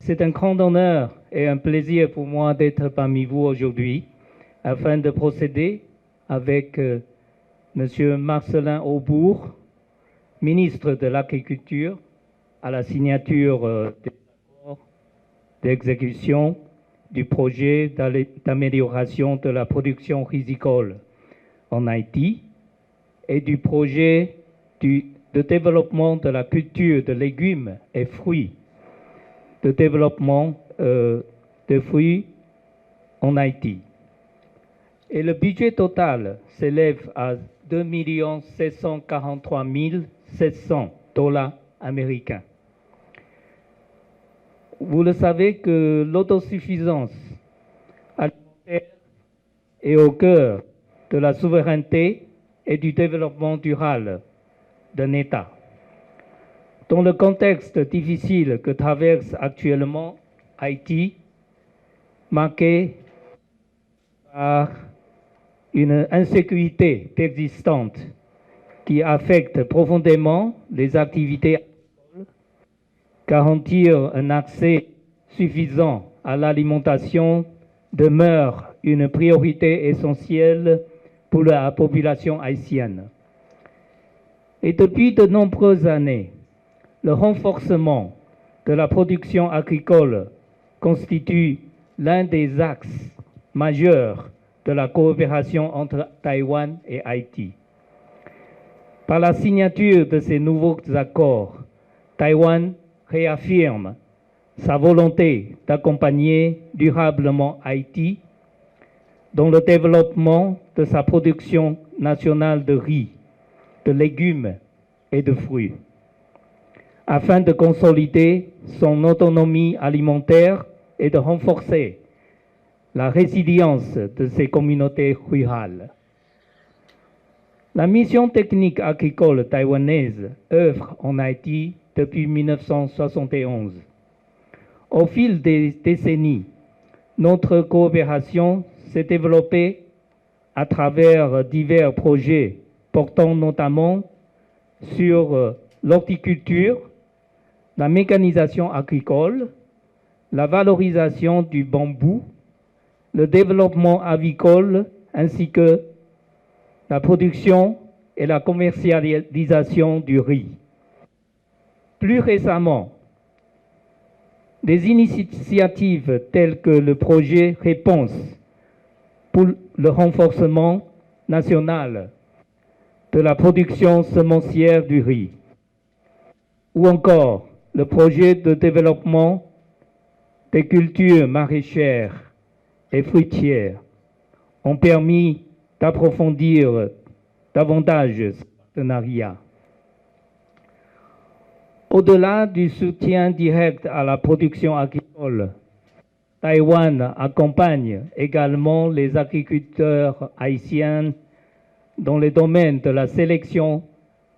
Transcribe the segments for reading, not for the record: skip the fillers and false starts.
C'est un grand honneur et un plaisir pour moi d'être parmi vous aujourd'hui afin de procéder avec M. Marcelin Aubourg, ministre de l'Agriculture, à la signature des accords d'exécution du projet d'amélioration de la production rizicole en Haïti et du projet de développement de la culture de légumes et fruits, de développement de fruits en Haïti. Et le budget total s'élève à 2 743 700 $ américains. Vous le savez que l'autosuffisance alimentaire est au cœur de la souveraineté et du développement durable d'un État. Dans le contexte difficile que traverse actuellement Haïti, marqué par une insécurité persistante qui affecte profondément les activités agricoles, garantir un accès suffisant à l'alimentation demeure une priorité essentielle pour la population haïtienne. Et depuis de nombreuses années, le renforcement de la production agricole constitue l'un des axes majeurs de la coopération entre Taïwan et Haïti. Par la signature de ces nouveaux accords, Taïwan réaffirme sa volonté d'accompagner durablement Haïti dans le développement de sa production nationale de riz, de légumes et de fruits, afin de consolider son autonomie alimentaire et de renforcer la résilience de ces communautés rurales. La mission technique agricole taïwanaise œuvre en Haïti depuis 1971. Au fil des décennies, notre coopération s'est développée à travers divers projets portant notamment sur l'horticulture, la mécanisation agricole, la valorisation du bambou, le développement avicole ainsi que la production et la commercialisation du riz. Plus récemment, des initiatives telles que le projet Réponse pour le renforcement national de la production semencière du riz, ou encore le projet de développement des cultures maraîchères et fruitières ont permis d'approfondir davantage ce partenariat. Au-delà du soutien direct à la production agricole, Taïwan accompagne également les agriculteurs haïtiens dans les domaines de la sélection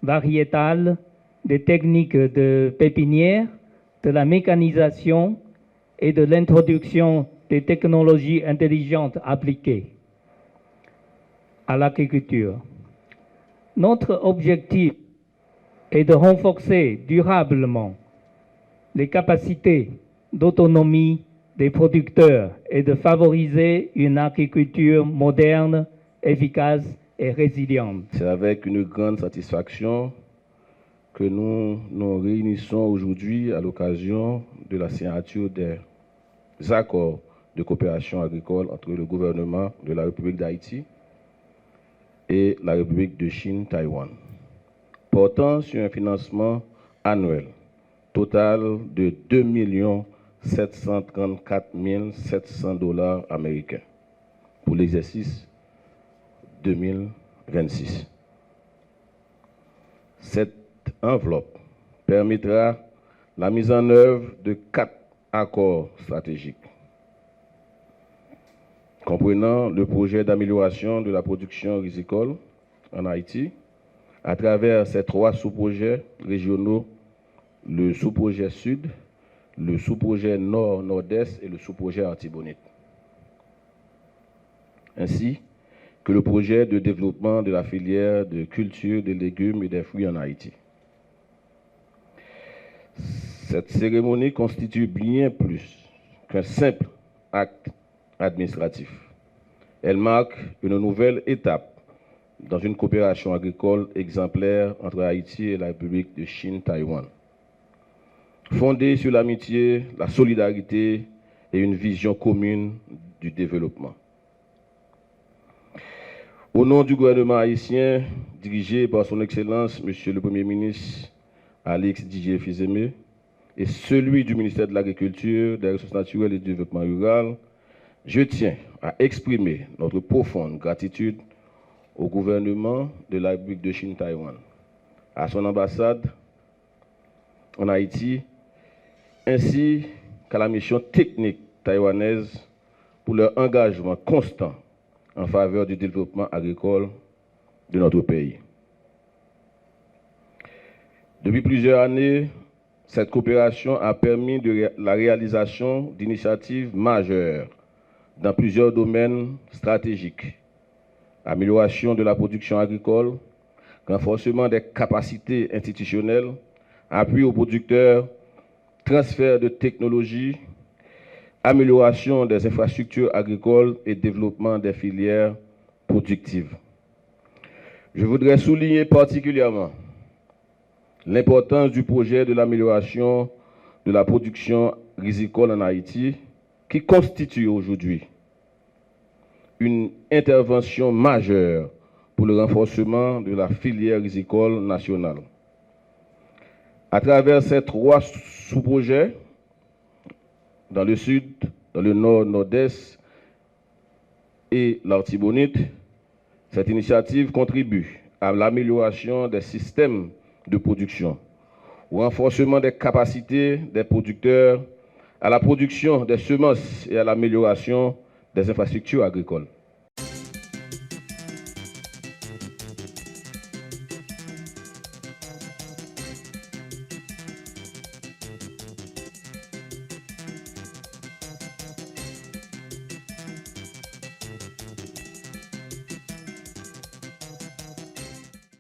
variétale, des techniques de pépinière, de la mécanisation et de l'introduction des technologies intelligentes appliquées à l'agriculture. Notre objectif est de renforcer durablement les capacités d'autonomie des producteurs et de favoriser une agriculture moderne, efficace et résiliente. C'est avec une grande satisfaction que nous nous réunissons aujourd'hui à l'occasion de la signature des accords de coopération agricole entre le gouvernement de la République d'Haïti et la République de Chine-Taïwan, portant sur un financement annuel total de 2 734 700 $ américains pour l'exercice 2026. Cette enveloppe permettra la mise en œuvre de 4 accords stratégiques, comprenant le projet d'amélioration de la production rizicole en Haïti, à travers ces 3 sous-projets régionaux, le sous-projet Sud, le sous-projet Nord-Nord-Est et le sous-projet Artibonite, ainsi que le projet de développement de la filière de culture des légumes et des fruits en Haïti. Cette cérémonie constitue bien plus qu'un simple acte administratif. Elle marque une nouvelle étape dans une coopération agricole exemplaire entre Haïti et la République de Chine-Taïwan, fondée sur l'amitié, la solidarité et une vision commune du développement. Au nom du gouvernement haïtien, dirigé par son Excellence, Monsieur le Premier ministre Alix Didier Fils-Aimé, et celui du ministère de l'Agriculture, des Ressources naturelles et du Développement rural, je tiens à exprimer notre profonde gratitude au gouvernement de la République de Chine-Taïwan, à son ambassade en Haïti, ainsi qu'à la mission technique taïwanaise pour leur engagement constant en faveur du développement agricole de notre pays. Depuis plusieurs années, cette coopération a permis la réalisation d'initiatives majeures dans plusieurs domaines stratégiques. Amélioration de la production agricole, renforcement des capacités institutionnelles, appui aux producteurs, transfert de technologies, amélioration des infrastructures agricoles et développement des filières productives. Je voudrais souligner particulièrement l'importance du projet de l'amélioration de la production rizicole en Haïti, qui constitue aujourd'hui une intervention majeure pour le renforcement de la filière rizicole nationale. À travers ces 3 sous-projets, dans le sud, dans le nord, nord-est et l'Artibonite, cette initiative contribue à l'amélioration des systèmes de production, au renforcement des capacités des producteurs, à la production des semences et à l'amélioration des infrastructures agricoles.